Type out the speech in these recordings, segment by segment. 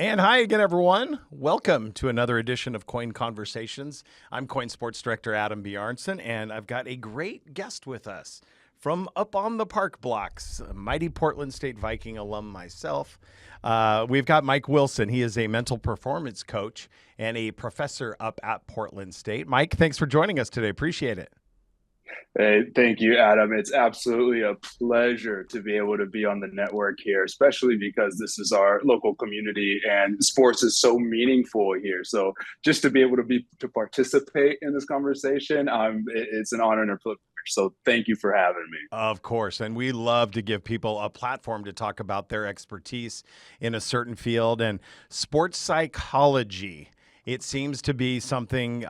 And hi again, everyone. Welcome to another edition of KOIN Conversations. I'm KOIN Sports Director Adam Bjarnson, and I've got a great guest with us from up on the park blocks, a mighty Portland State Viking alum myself. We've got Mike Wilson. He is a mental performance coach and a professor up at Portland State. Mike, thanks for joining us today. Appreciate it. Hey, thank you, Adam. It's absolutely a pleasure to be able to be on the network here, especially because this is our local community and sports is so meaningful here. So just to be able to participate in this conversation, it's an honor and a privilege. So thank you for having me. Of course. And we love to give people a platform to talk about their expertise in a certain field. And sports psychology, it seems to be something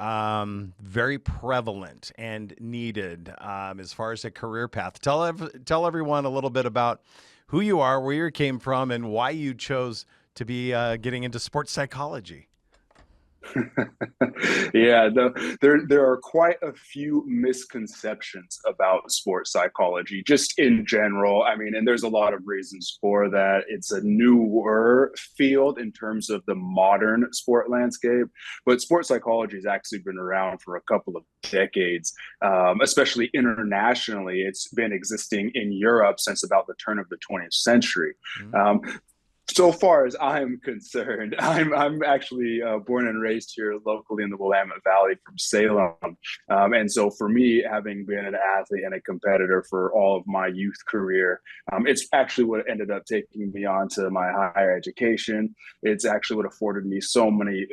very prevalent and needed as far as a career path. Tell everyone a little bit about who you are, where you came from, and why you chose to be getting into sports psychology. Yeah, there are quite a few misconceptions about sports psychology, just in general. I mean, and there's a lot of reasons for that. It's a newer field in terms of the modern sport landscape, but sports psychology has actually been around for a couple of decades, especially internationally. It's been existing in Europe since about the turn of the 20th century. Um, so far as I'm concerned, I'm actually born and raised here locally in the Willamette Valley from Salem, and so for me, having been an athlete and a competitor for all of my youth career, it's actually what ended up taking me on to my higher education. It's actually what afforded me so many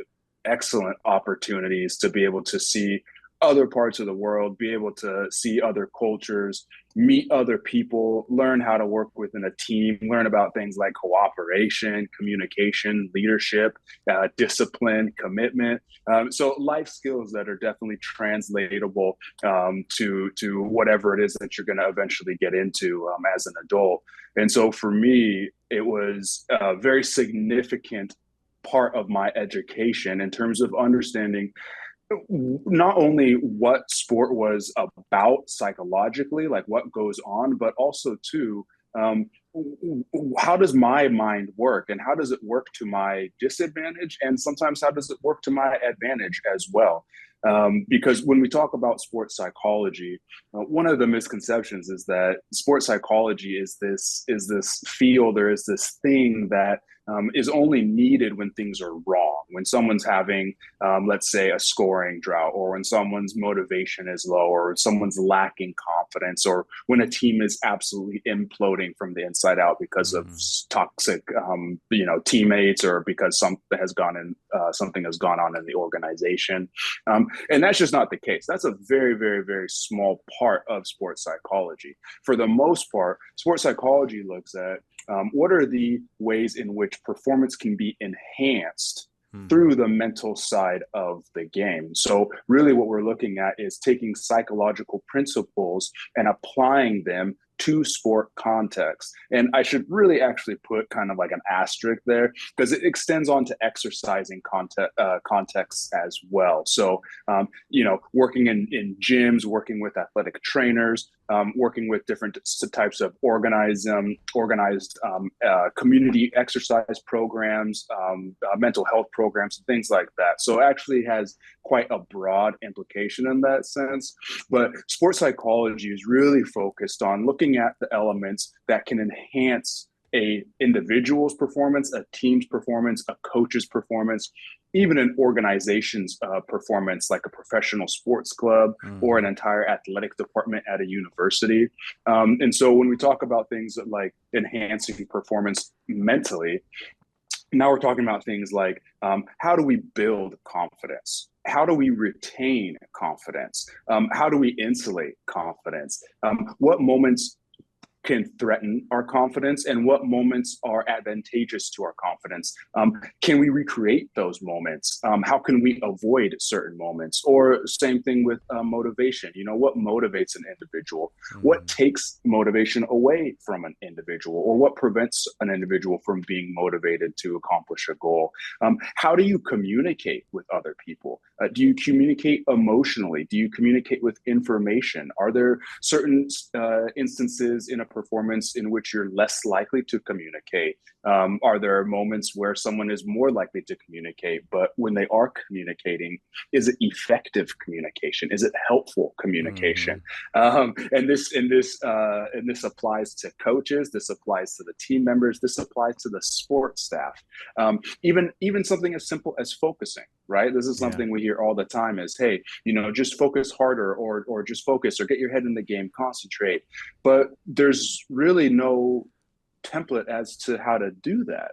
excellent opportunities to be able to see other parts of the world, be able to see other cultures, meet other people, learn how to work within a team, learn about things like cooperation, communication, leadership, discipline, commitment. So life skills that are definitely translatable to whatever it is that you're going to eventually get into as an adult. And so for me, it was a very significant part of my education in terms of understanding not only what sport was about psychologically, like what goes on, but also too, how does my mind work and how does it work to my disadvantage? And sometimes how does it work to my advantage as well? Because when we talk about sports psychology, one of the misconceptions is that sports psychology is this field or is this thing that is only needed when things are wrong, when someone's having, let's say, a scoring drought, or when someone's motivation is low, or someone's lacking confidence, or when a team is absolutely imploding from the inside out because of toxic, teammates, or because something has gone on in the organization. And that's just not the case. That's a very, very, very small part of sports psychology. For the most part, sports psychology looks at what are the ways in which performance can be enhanced through the mental side of the game. So really what we're looking at is taking psychological principles and applying them to sport context. And I should really actually put kind of like an asterisk there because it extends on to exercising context as well. So, working in gyms, working with athletic trainers, working with different types of organized community exercise programs, mental health programs, things like that. So it actually has quite a broad implication in that sense. But sports psychology is really focused on looking at the elements that can enhance a individual's performance, a team's performance, a coach's performance, even an organization's performance, like a professional sports club or an entire athletic department at a university. And so when we talk about things like enhancing performance mentally, now we're talking about things like how do we build confidence? How do we retain confidence? How do we insulate confidence? What moments can threaten our confidence and what moments are advantageous to our confidence? Can we recreate those moments? How can we avoid certain moments? Or same thing with motivation. What motivates an individual? What takes motivation away from an individual? Or what prevents an individual from being motivated to accomplish a goal? How do you communicate with other people? Do you communicate emotionally? Do you communicate with information? Are there certain instances in a performance in which you're less likely to communicate? Are there moments where someone is more likely to communicate, but when they are communicating, is it effective communication? Is it helpful communication? Hmm. And this applies to coaches. This applies to the team members. This applies to the sports staff. Even something as simple as focusing, right? This is Yeah. something we hear all the time: is, hey, just focus harder, or just focus, or get your head in the game, concentrate. But there's really no template as to how to do that.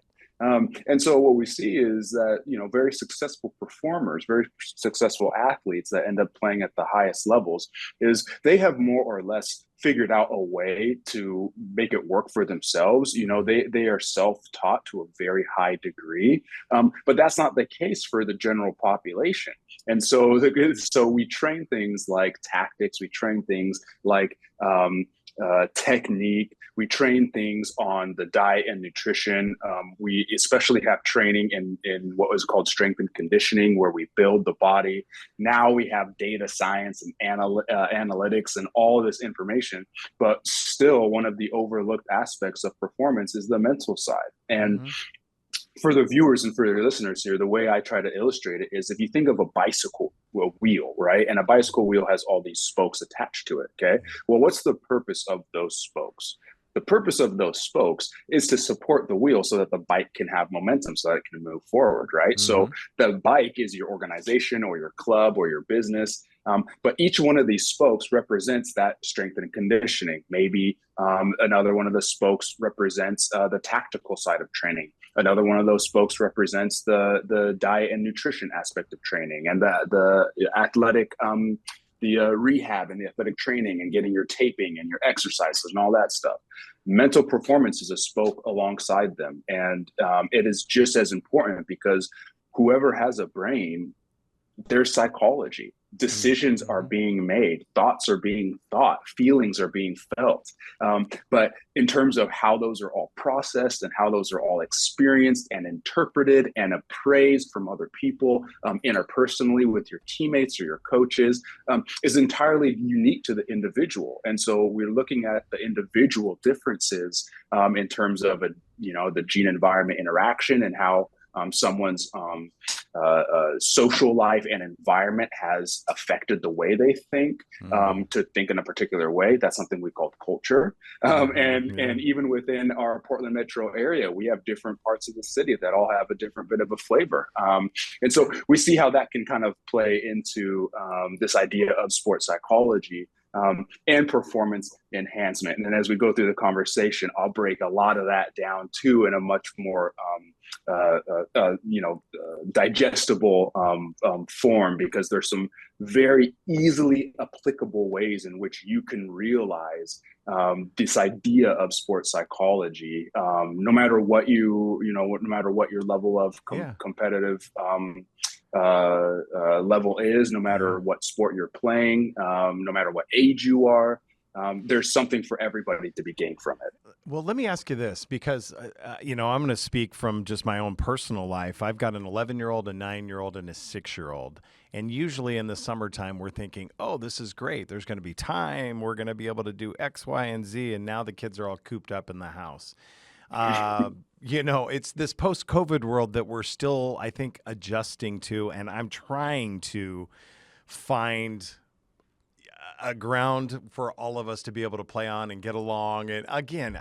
And so what we see is that, very successful performers, very successful athletes that end up playing at the highest levels, is they have more or less figured out a way to make it work for themselves. They are self-taught to a very high degree, but that's not the case for the general population. And so we train things like tactics, we train things like technique. We train things on the diet and nutrition. We especially have training in what was called strength and conditioning, where we build the body. Now we have data science and analytics and all of this information, but still one of the overlooked aspects of performance is the mental side. And Hmm. for the viewers and for your listeners here, the way I try to illustrate it is, if you think of a bicycle wheel, right? And a bicycle wheel has all these spokes attached to it, okay? Well, what's the purpose of those spokes? The purpose of those spokes is to support the wheel so that the bike can have momentum, so that it can move forward, right? So Hmm. the bike is your organization or your club or your business. But each one of these spokes represents that strength and conditioning. Maybe another one of the spokes represents the tactical side of training. Another one of those spokes represents the diet and nutrition aspect of training, and the athletic, the rehab and the athletic training, and getting your taping and your exercises and all that stuff. Mental performance is a spoke alongside them, and it is just as important, because whoever has a brain, there's psychology. Decisions are Hmm. being made, thoughts are being thought, feelings are being felt. But in terms of how those are all processed and how those are all experienced and interpreted and appraised from other people, interpersonally with your teammates or your coaches, is entirely unique to the individual. And so we're looking at the individual differences, in terms of the gene environment interaction, and how someone's social life and environment has affected the way they think, Hmm. to think in a particular way. That's something we call culture. Hmm. And even within our Portland metro area, we have different parts of the city that all have a different bit of a flavor. And so we see how that can kind of play into this idea of sports psychology, and performance enhancement. And then as we go through the conversation, I'll break a lot of that down too in a much more digestible form, because there's some very easily applicable ways in which you can realize this idea of sports psychology, no matter what your level of Yeah. competitive level is, no Yeah. matter what sport you're playing, no matter what age you are. There's something for everybody to be gained from it. Well, let me ask you this, because, I'm going to speak from just my own personal life. I've got an 11-year-old, a 9-year-old, and a 6-year-old. And usually in the summertime, we're thinking, oh, this is great. There's going to be time. We're going to be able to do X, Y, and Z. And now the kids are all cooped up in the house. It's this post COVID world that we're still, I think, adjusting to. And I'm trying to find a ground for all of us to be able to play on and get along. And again,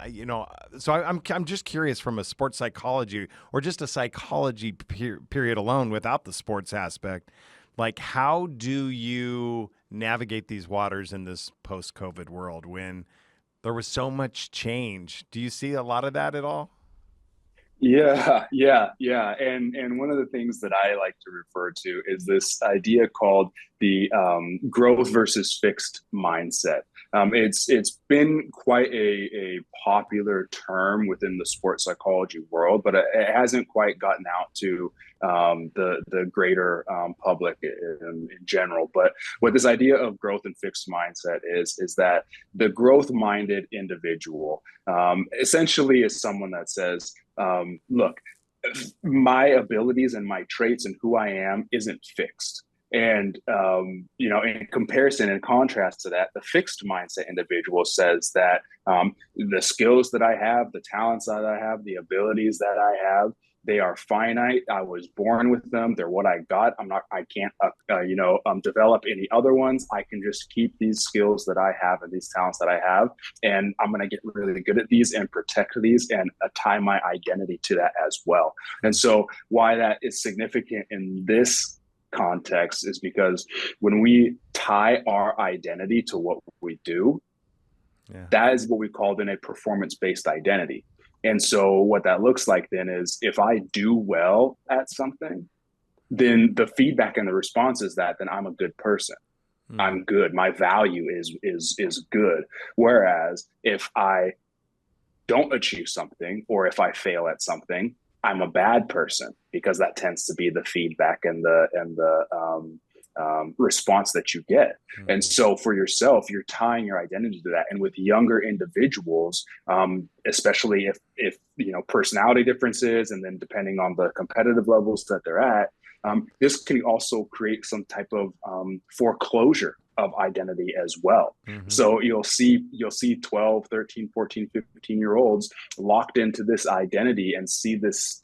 so I'm just curious, from a sports psychology or just a psychology period alone, without the sports aspect, like, how do you navigate these waters in this post COVID world when there was so much change? Do you see a lot of that at all? Yeah. And one of the things that I like to refer to is this idea called the growth versus fixed mindset. It's been quite a popular term within the sports psychology world, but it hasn't quite gotten out to the greater public in general. But what this idea of growth and fixed mindset is that the growth minded individual essentially is someone that says, look, my abilities and my traits and who I am isn't fixed. And in comparison and contrast to that, the fixed mindset individual says that the skills that I have, the talents that I have, the abilities that I have, they are finite. I was born with them. They're what I got. I can't, develop any other ones. I can just keep these skills that I have and these talents that I have. And I'm going to get really good at these and protect these and tie my identity to that as well. And so why that is significant in this context is because when we tie our identity to what we do, that is what we call then a performance-based identity. And so what that looks like then is if I do well at something, then the feedback and the response is that then I'm a good person. I'm good. My value is good. Whereas if I don't achieve something or if I fail at something, I'm a bad person, because that tends to be the feedback and the response that you get. And so for yourself, you're tying your identity to that. And with younger individuals, especially if personality differences, and then depending on the competitive levels that they're at, this can also create some type of foreclosure of identity as well. So you'll see 12, 13, 14, 15-year-olds locked into this identity and see this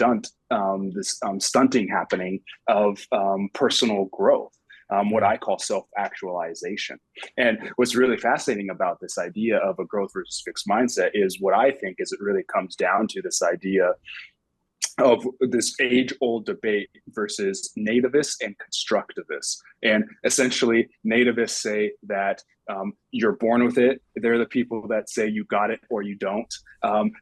stunting happening of personal growth. What I call self-actualization. And what's really fascinating about this idea of a growth versus fixed mindset is what I think is it really comes down to this idea of this age-old debate versus nativists and constructivists. And essentially, nativists say that you're born with it. They're the people that say you got it or you don't.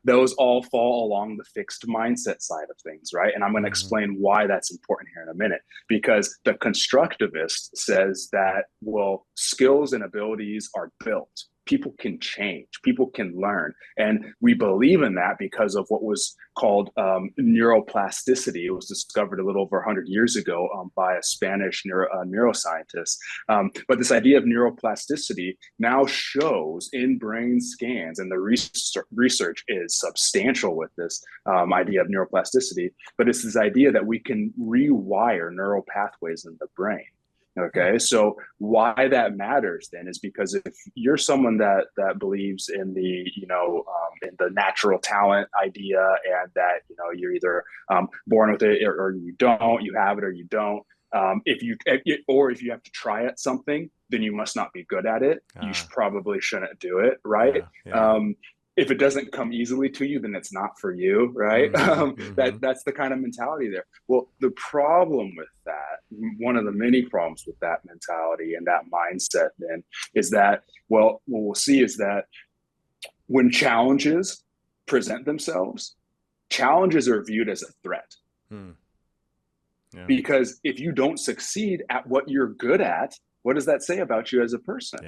Those all fall along the fixed mindset side of things, right? And I'm going to explain why that's important here in a minute. Because the constructivist says that, well, skills and abilities are built. People can change, people can learn. And we believe in that because of what was called neuroplasticity. It was discovered a little over 100 years ago by a Spanish neuroscientist. But this idea of neuroplasticity now shows in brain scans, and the research is substantial with this idea of neuroplasticity, but it's this idea that we can rewire neural pathways in the brain. Okay, so why that matters then is because if you're someone that believes in the in the natural talent idea, and that you're either born with it or you don't, you have it or you don't. If you have to try at something, then you must not be good at it. You probably shouldn't do it, right? If it doesn't come easily to you, then it's not for you, right? That's the kind of mentality there. Well, the problem with that, one of the many problems with that mentality and that mindset then is that, well, what we'll see is that when challenges present themselves, challenges are viewed as a threat. Because if you don't succeed at what you're good at, what does that say about you as a person?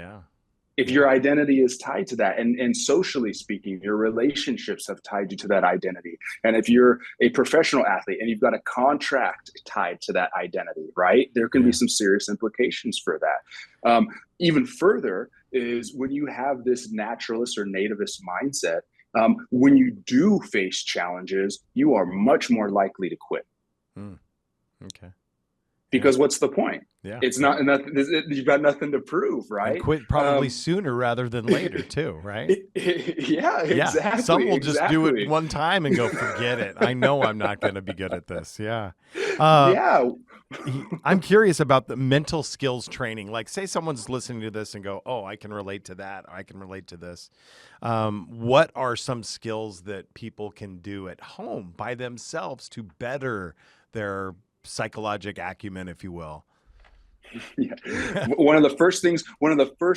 If your identity is tied to that, and socially speaking, your relationships have tied you to that identity. And if you're a professional athlete and you've got a contract tied to that identity, right, there can be some serious implications for that. Even further is when you have this naturalist or nativist mindset, when you do face challenges, you are much more likely to quit. Okay. Because what's the point? It's not enough. You've got nothing to prove, right? And quit probably sooner rather than later too, right? Exactly. Some will just do it one time and go, forget it. I know I'm not going to be good at this. I'm curious about the mental skills training. Like, say someone's listening to this and go, oh, I can relate to that. I can relate to this. What are some skills that people can do at home by themselves to better their psychological acumen, if you will? One of the first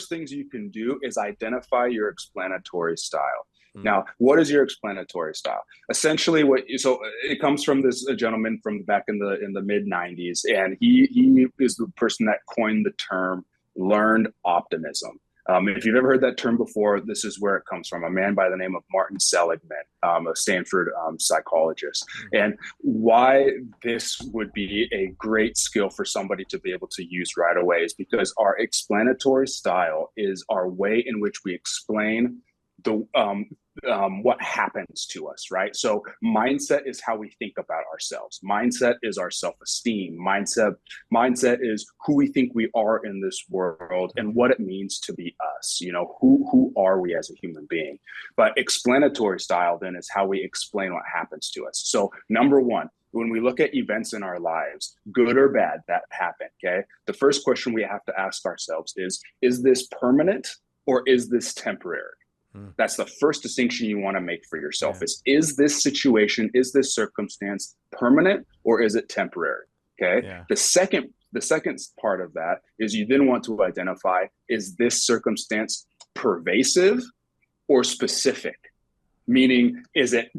things you can do is identify your explanatory style. Now, what is your explanatory style? Essentially, so it comes from this gentleman from back in the mid 90s, and he is the person that coined the term learned optimism. If you've ever heard that term before, this is where it comes from. A man by the name of Martin Seligman, a Stanford psychologist. And why this would be a great skill for somebody to be able to use right away is because our explanatory style is our way in which we explain what happens to us, right? So mindset is how we think about ourselves. Mindset is our self-esteem. Mindset is who we think we are in this world and what it means to be us. You know, who are we as a human being? But explanatory style then is how we explain what happens to us. So number one, when we look at events in our lives, good or bad, that happen, okay? The first question we have to ask ourselves is this permanent or is this temporary? That's the first distinction you want to make for yourself. Is this situation, is this circumstance permanent or is it temporary? Okay. Yeah. The second part of that is you then want to identify, is this circumstance pervasive or specific? Meaning, is it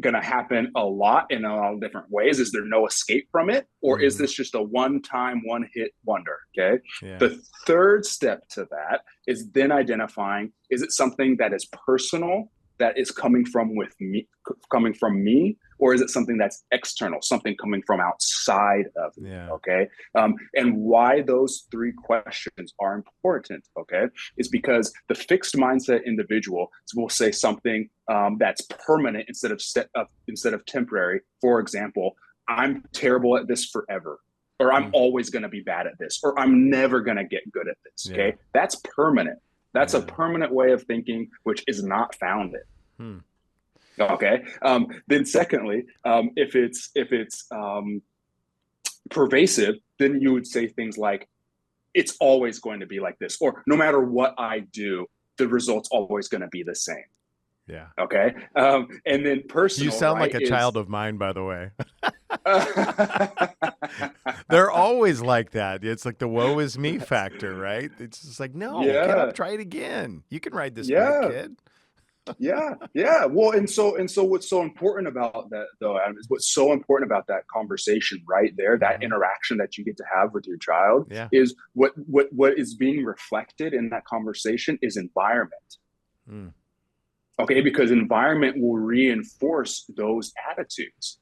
going to happen a lot in a lot of different ways? Is there no escape from it? Or is this just a one-time, one-hit wonder? Okay. Yeah. The third step to that is then identifying, is it something that is personal, that is coming from me, or is it something that's external, something coming from outside of me? Yeah. Okay. And why those three questions are important, okay, is because the fixed mindset individual will say something that's permanent instead of temporary. For example, I'm terrible at this forever, or I'm always going to be bad at this, or I'm never going to get good at this. Okay. Yeah. That's permanent. That's a permanent way of thinking, which is not founded. Okay. Then secondly, if it's pervasive, then you would say things like, it's always going to be like this, or no matter what I do, the result's always going to be the same. Yeah. Okay. And then personal. You sound like a child of mine, by the way. They're always like that. It's like the woe is me factor, right? It's just like, no, get up, try it again. You can ride this bike, kid. Yeah. Well, and so what's so important about that, though, Adam, is what's so important about that conversation right there, that interaction that you get to have with your child, is what is being reflected in that conversation is environment. Okay, because environment will reinforce those attitudes.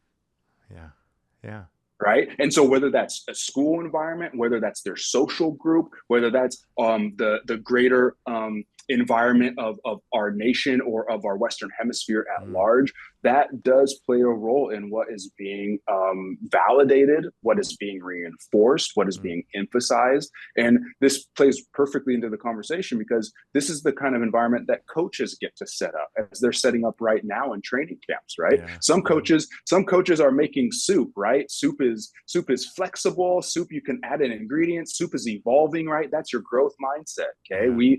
Yeah. Right. And so whether that's a school environment, whether that's their social group, whether that's the greater environment of our nation or of our Western hemisphere at large, that does play a role in what is being validated, what is being reinforced, what is being emphasized. And this plays perfectly into the conversation because this is the kind of environment that coaches get to set up as they're setting up right now in training camps, right? Yeah. Some coaches are making soup, right? Soup is flexible. Soup, you can add in ingredients. Soup is evolving, right? That's your growth mindset. Okay. Yeah.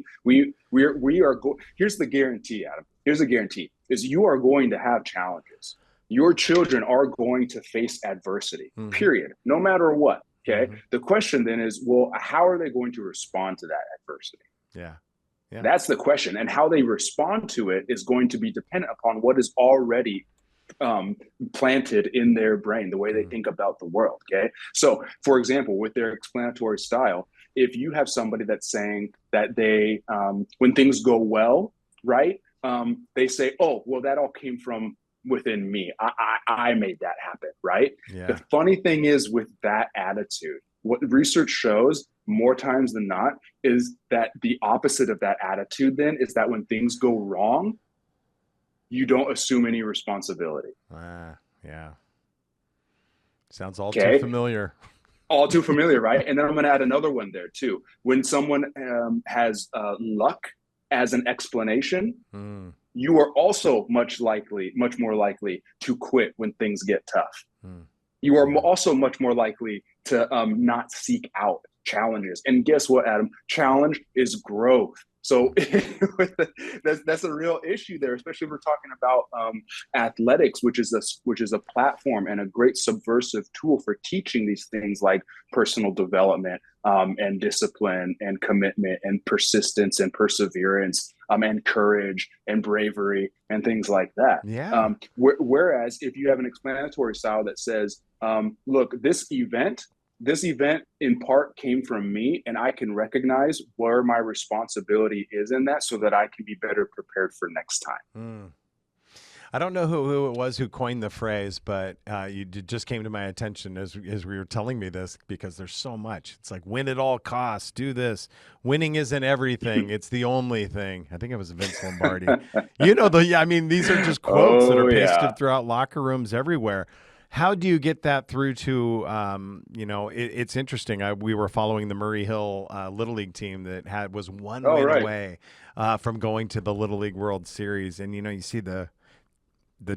Here's the guarantee, Adam. Here's a guarantee, is you are going to have challenges. Your children are going to face adversity, period, no matter what, okay? The question then is, well, how are they going to respond to that adversity? Yeah. That's the question. And how they respond to it is going to be dependent upon what is already planted in their brain, the way they think about the world, okay? So, for example, with their explanatory style, if you have somebody that's saying that they, when things go well, right, they say, oh, well, that all came from within me. I made that happen, right? Yeah. The funny thing is with that attitude, what research shows more times than not is that the opposite of that attitude then is that when things go wrong, you don't assume any responsibility. Yeah. Sounds all too familiar. All too familiar, right? And then I'm going to add another one there too. When someone has luck as an explanation, you are also much more likely to quit when things get tough. You are also much more likely to not seek out challenges. And guess what, Adam? Challenge is growth. So that's a real issue there, especially if we're talking about athletics, which is a platform and a great subversive tool for teaching these things like personal development and discipline and commitment and persistence and perseverance and courage and bravery and things like that. Yeah. Whereas if you have an explanatory style that says, look, this event in part came from me, and I can recognize where my responsibility is in that so that I can be better prepared for next time. I don't know who it was who coined the phrase, but just came to my attention as we were telling me this, because there's so much. It's like, win at all costs, do this. Winning isn't everything. It's the only thing. I think it was Vince Lombardi. I mean, these are just quotes that are Oh yeah. pasted throughout locker rooms everywhere. How do you get that through to, it's interesting. We were following the Murray Hill Little League team that was one Oh win right. away from going to the Little League World Series. And, you see the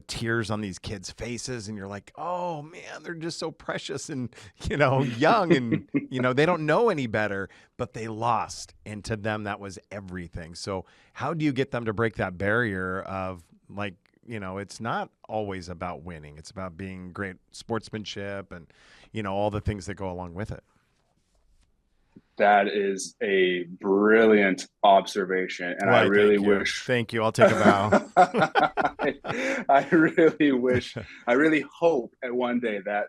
tears on these kids' faces, and you're like, oh man, they're just so precious and, young, and, they don't know any better, but they lost. And to them, that was everything. So how do you get them to break that barrier of, like, it's not always about winning. It's about being great sportsmanship and, all the things that go along with it. That is a brilliant observation, and I Why, really thank you. wish. Thank you. I'll take a bow. I really wish, I really hope at one day that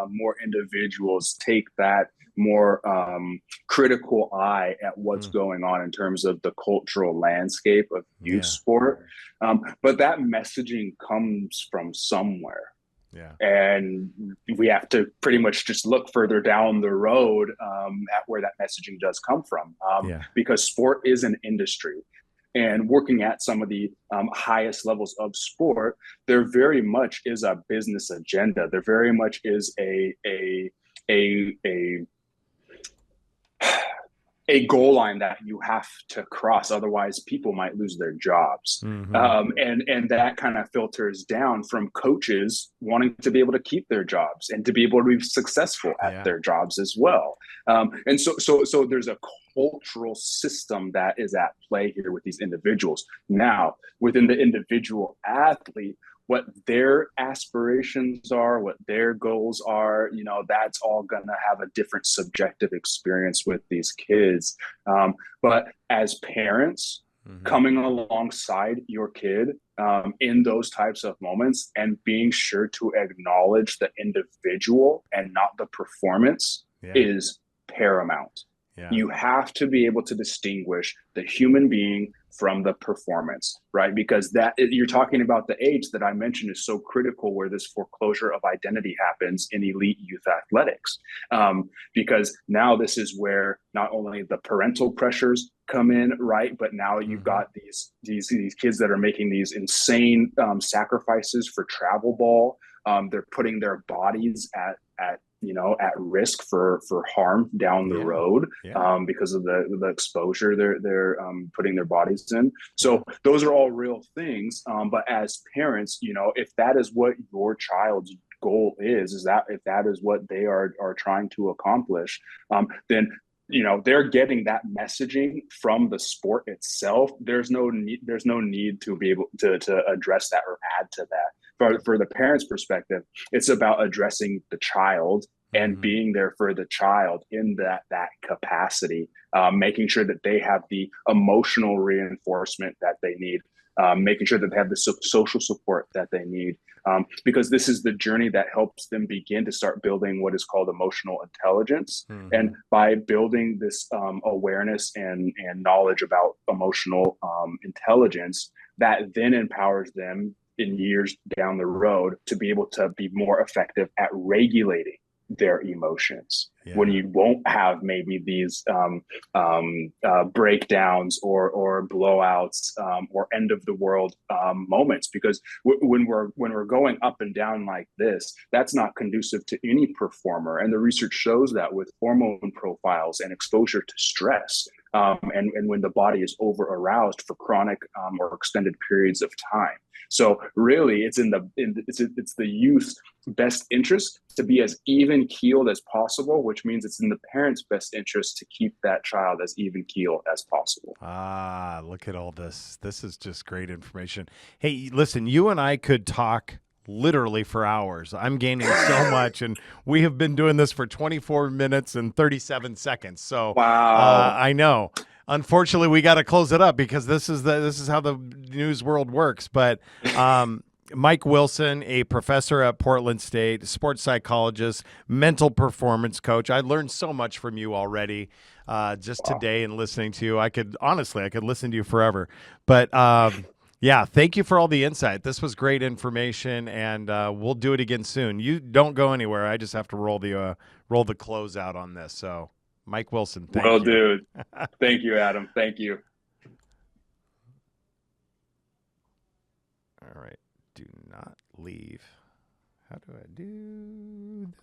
more individuals take that more critical eye at what's going on in terms of the cultural landscape of youth Yeah. sport. But that messaging comes from somewhere. Yeah. And we have to pretty much just look further down the road at where that messaging does come from, because sport is an industry. And working at some of the highest levels of sport, there very much is a business agenda. There very much is a goal line that you have to cross. Otherwise, people might lose their jobs. Mm-hmm. And that kind of filters down from coaches wanting to be able to keep their jobs and to be able to be successful at their jobs as well. And so there's a cultural system that is at play here with these individuals. Now, within the individual athlete, what their aspirations are, what their goals are, that's all going to have a different subjective experience with these kids. But as parents, coming alongside your kid in those types of moments and being sure to acknowledge the individual and not the performance is paramount. Yeah. You have to be able to distinguish the human being from the performance, right? Because you're talking about the age that I mentioned is so critical, where this foreclosure of identity happens in elite youth athletics. Because now this is where not only the parental pressures come in, right? But now you've got these kids that are making these insane sacrifices for travel ball. They're putting their bodies at risk for harm down the road because of the exposure they're putting their bodies in. So those are all real things. But as parents, if that is what your child's goal is that if that is what they are trying to accomplish, then they're getting that messaging from the sport itself. There's no need to be able to address that or add to that. For the parents' perspective, it's about addressing the child and being there for the child in that capacity, making sure that they have the emotional reinforcement that they need, making sure that they have the social support that they need, because this is the journey that helps them begin to start building what is called emotional intelligence. And by building this awareness and knowledge about emotional intelligence, that then empowers them in years down the road to be able to be more effective at regulating their emotions when you won't have maybe these breakdowns or blowouts or end of the world moments, because when we're going up and down like this, that's not conducive to any performer. And the research shows that with hormone profiles and exposure to stress, and when the body is over aroused for chronic or extended periods of time. So really, it's it's the youth's best interest to be as even keeled as possible, which means it's in the parents' best interest to keep that child as even keeled as possible. Ah, look at all this. This is just great information. Hey, listen, you and I could talk literally for hours. I'm gaining so much, and we have been doing this for 24 minutes and 37 seconds. So wow, I know. Unfortunately, we got to close it up because this is how the news world works. But Mike Wilson, a professor at Portland State, sports psychologist, mental performance coach. I learned so much from you already just today and listening to you. I could listen to you forever. But Yeah, thank you for all the insight. This was great information, and we'll do it again soon. You don't go anywhere. I just have to roll the close out on this. So, Mike Wilson, Will thank you. do. Thank you, Adam. Thank you. All right, do not leave. How do I do this?